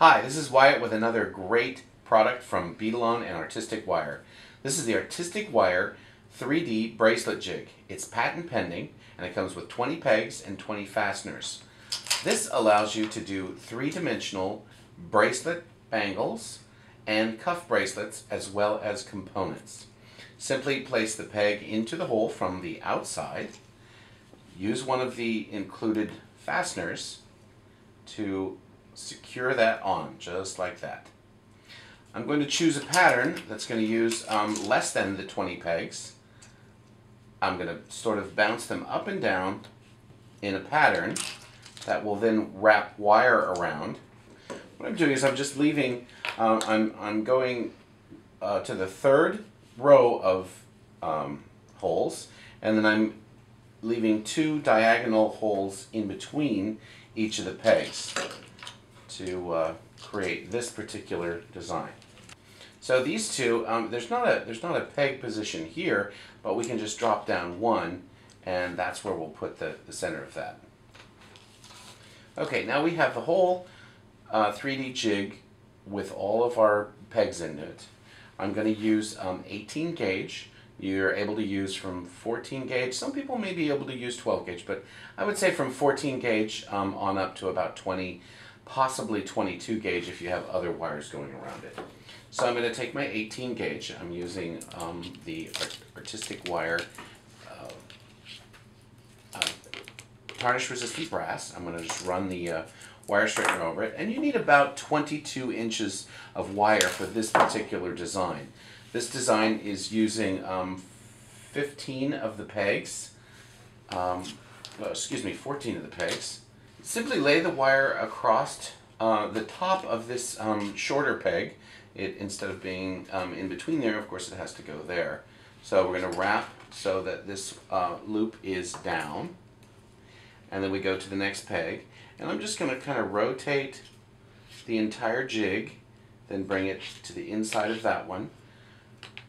Hi, this is Wyatt with another great product from Beadalon and Artistic Wire. This is the Artistic Wire 3D Bracelet Jig. It's patent pending and it comes with 20 pegs and 20 fasteners. This allows you to do three-dimensional bracelet bangles and cuff bracelets as well as components. Simply place the peg into the hole from the outside. Use one of the included fasteners to secure that on, just like that. I'm going to choose a pattern that's going to use less than the 20 pegs. I'm going to sort of bounce them up and down in a pattern that will then wrap wire around. What I'm doing is I'm just leaving, I'm going to the third row of holes, and then I'm leaving two diagonal holes in between each of the pegs to create this particular design. So these two, there's not a peg position here, but we can just drop down one, and that's where we'll put the center of that. Okay, now we have the whole 3D jig with all of our pegs in it. I'm going to use 18 gauge. You're able to use from 14 gauge. Some people may be able to use 12 gauge, but I would say from 14 gauge on up to about 20, possibly 22 gauge if you have other wires going around it. So I'm going to take my 18 gauge. I'm using the Artistic Wire tarnish resistant brass. I'm going to just run the wire straightener over it, and you need about 22 inches of wire for this particular design. This design is using 15 of the pegs, 14 of the pegs. Simply lay the wire across the top of this shorter peg. Instead of being in between there, of course it has to go there. So we're going to wrap so that this loop is down, and then we go to the next peg, and I'm just going to kind of rotate the entire jig, then bring it to the inside of that one.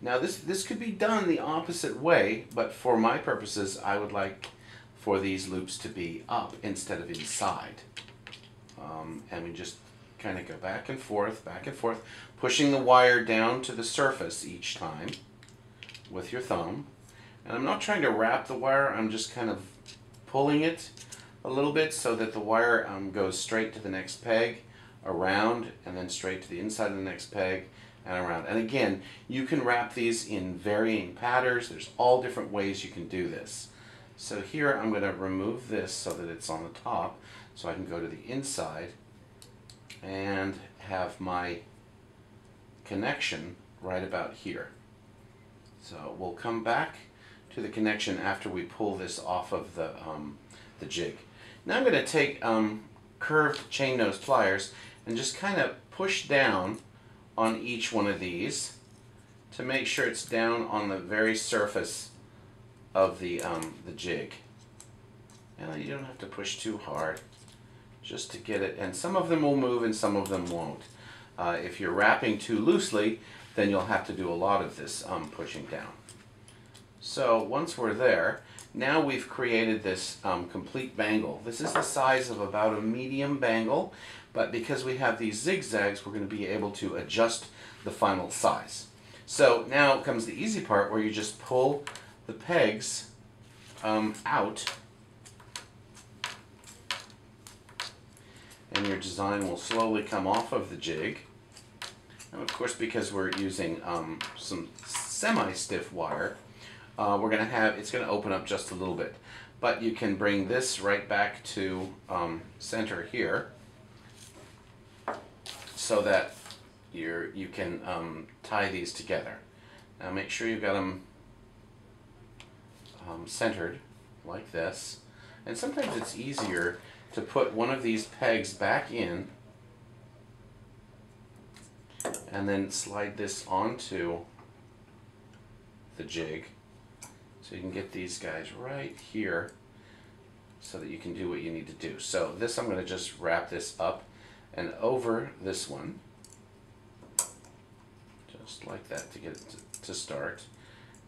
Now this could be done the opposite way, but for my purposes I would like for these loops to be up instead of inside. And we just kind of go back and forth, pushing the wire down to the surface each time with your thumb. And I'm not trying to wrap the wire, I'm just kind of pulling it a little bit so that the wire goes straight to the next peg, around, and then straight to the inside of the next peg, and around. And again, you can wrap these in varying patterns. There's all different ways you can do this. So here I'm going to remove this so that it's on the top, so I can go to the inside and have my connection right about here. So we'll come back to the connection after we pull this off of the jig. Now I'm going to take curved chain nose pliers and just kind of push down on each one of these to make sure it's down on the very surface of the jig. And you don't have to push too hard, just to get it, and some of them will move and some of them won't. If you're wrapping too loosely, then you'll have to do a lot of this pushing down. So once we're there, now we've created this complete bangle. This is the size of about a medium bangle, but because we have these zigzags, we're going to be able to adjust the final size. So now comes the easy part, where you just pull the pegs out, and your design will slowly come off of the jig. And of course, because we're using some semi-stiff wire, it's going to open up just a little bit. But you can bring this right back to center here, so that you can tie these together. Now make sure you've got them centered like this. And sometimes it's easier to put one of these pegs back in and then slide this onto the jig, so you can get these guys right here so that you can do what you need to do. So this, I'm going to just wrap this up and over this one, just like that, to get it to start,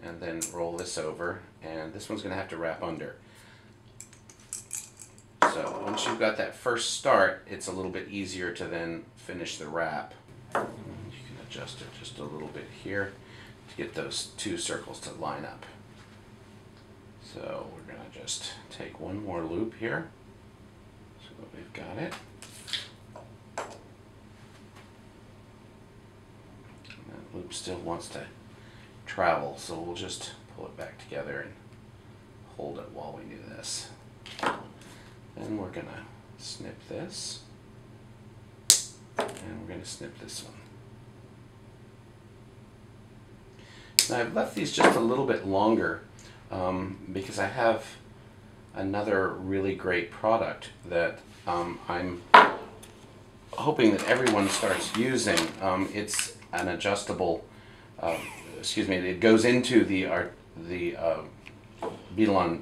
and then roll this over, and this one's going to have to wrap under. So once you've got that first start, it's a little bit easier to then finish the wrap. You can adjust it just a little bit here to get those two circles to line up. So we're going to just take one more loop here. So we've got it. And that loop still wants to travel, so we'll just pull it back together and hold it while we do this. Then we're going to snip this, and we're going to snip this one. Now I've left these just a little bit longer because I have another really great product that I'm hoping that everyone starts using. It's an adjustable, it goes into the Beadalon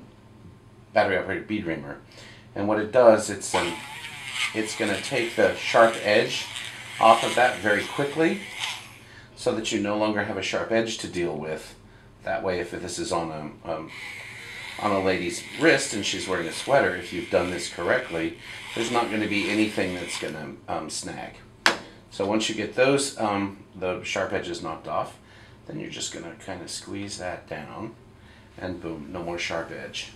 battery operated bead reamer, and what it does, it's going to take the sharp edge off of that very quickly, so that you no longer have a sharp edge to deal with. That way, if this is on a lady's wrist and she's wearing a sweater, if you've done this correctly, there's not going to be anything that's going to snag. So once you get those the sharp edges knocked off, then you're just going to kind of squeeze that down, and boom, no more sharp edge.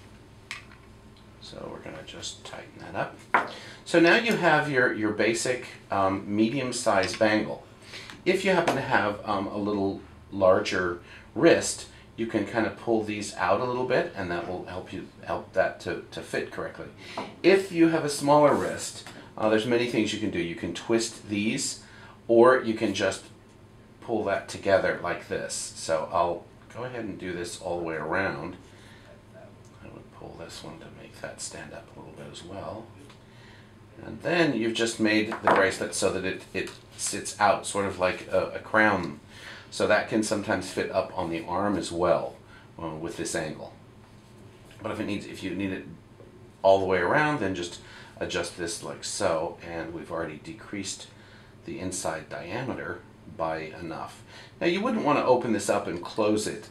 So we're going to just tighten that up. So now you have your basic medium-sized bangle. If you happen to have a little larger wrist, you can kind of pull these out a little bit, and that will help that to fit correctly. If you have a smaller wrist, there's many things you can do. You can twist these, or you can just pull that together like this. So I'll go ahead and do this all the way around. I would pull this one to make that stand up a little bit as well. And then you've just made the bracelet so that it sits out sort of like a crown. So that can sometimes fit up on the arm as well with this angle. But if you need it all the way around, then just adjust this like so, and we've already decreased the inside diameter by enough. Now you wouldn't want to open this up and close it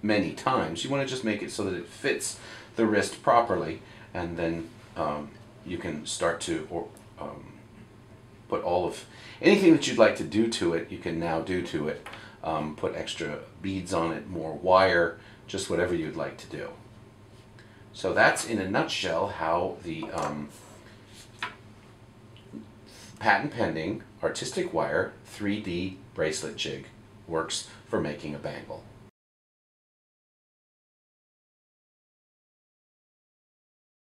many times. You want to just make it so that it fits the wrist properly, and then you can start to put all of anything that you'd like to do to it. You can now do to it. Put extra beads on it, more wire, just whatever you'd like to do. So that's in a nutshell how the patent pending artistic wire 3D bracelet jig works for making a bangle.